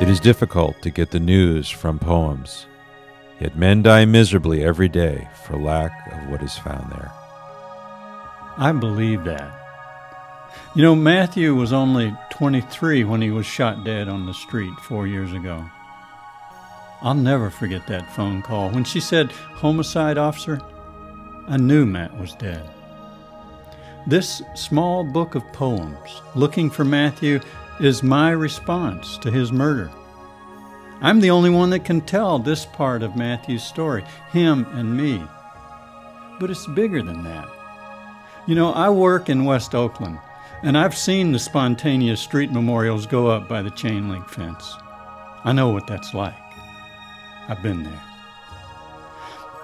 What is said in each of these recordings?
It is difficult to get the news from poems, yet men die miserably every day for lack of what is found there. I believe that. You know, Matthew was only 23 when he was shot dead on the street 4 years ago. I'll never forget that phone call. When she said, "Homicide officer," I knew Matt was dead. This small book of poems, Looking for Matthew, is my response to his murder. I'm the only one that can tell this part of Matthew's story, him and me. But it's bigger than that. You know, I work in West Oakland, and I've seen the spontaneous street memorials go up by the chain link fence. I know what that's like. I've been there.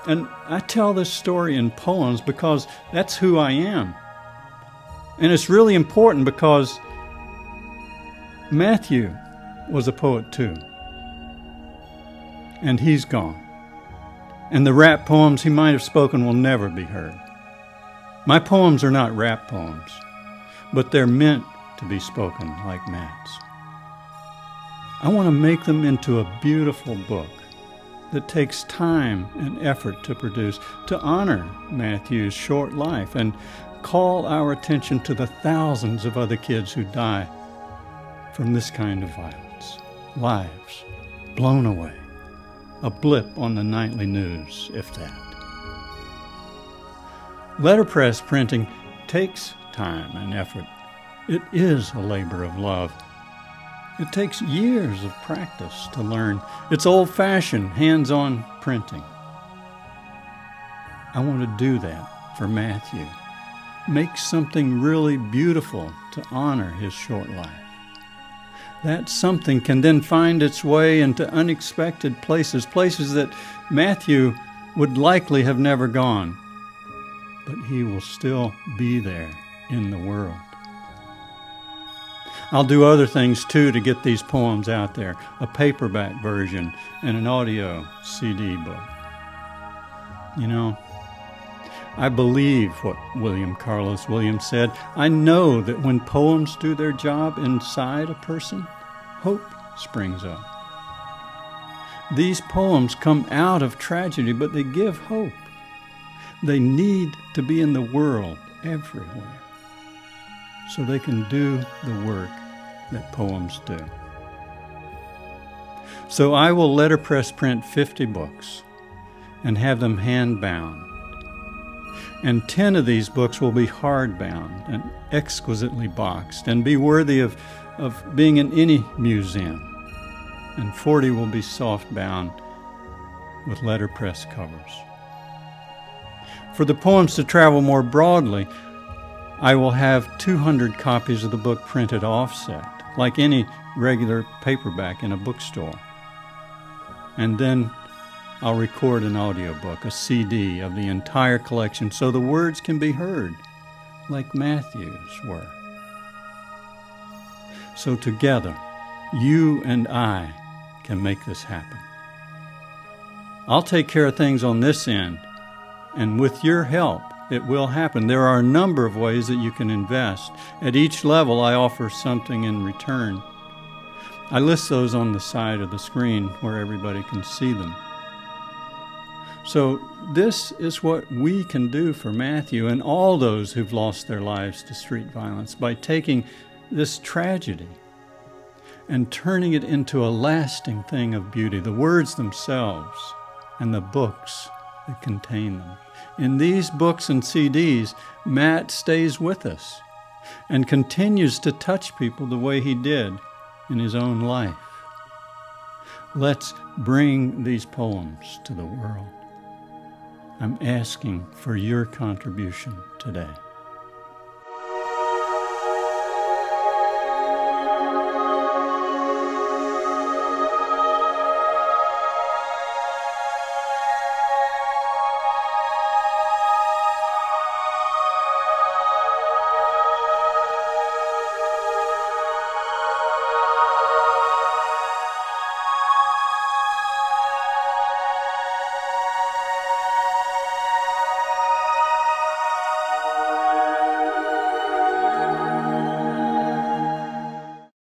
And I tell this story in poems because that's who I am. And it's really important because Matthew was a poet too. And he's gone. And the rap poems he might have spoken will never be heard. My poems are not rap poems, but they're meant to be spoken like Matt's. I want to make them into a beautiful book that takes time and effort to produce, to honor Matthew's short life and call our attention to the thousands of other kids who die from this kind of violence. Lives blown away. A blip on the nightly news, if that. Letterpress printing takes time and effort. It is a labor of love. It takes years of practice to learn. It's old-fashioned, hands-on printing. I want to do that for Matthew. Make something really beautiful to honor his short life. That something can then find its way into unexpected places, places that Matthew would likely have never gone, but he will still be there in the world. I'll do other things too to get these poems out there, a paperback version and an audio CD book. You know, I believe what William Carlos Williams said. I know that when poems do their job inside a person, hope springs up. These poems come out of tragedy, but they give hope. They need to be in the world everywhere so they can do the work that poems do. So I will letterpress print 50 books and have them hand-bound. And 10 of these books will be hardbound and exquisitely boxed and be worthy of being in any museum. And 40 will be soft-bound with letterpress covers. For the poems to travel more broadly, I will have 200 copies of the book printed offset, like any regular paperback in a bookstore. And then I'll record an audiobook, a CD of the entire collection, so the words can be heard, like Matthew's were. So together, you and I can make this happen. I'll take care of things on this end, and with your help, it will happen. There are a number of ways that you can invest. At each level, I offer something in return. I list those on the side of the screen where everybody can see them. So this is what we can do for Matthew and all those who've lost their lives to street violence by taking this tragedy and turning it into a lasting thing of beauty, the words themselves and the books that contain them. In these books and CDs, Matt stays with us and continues to touch people the way he did in his own life. Let's bring these poems to the world. I'm asking for your contribution today.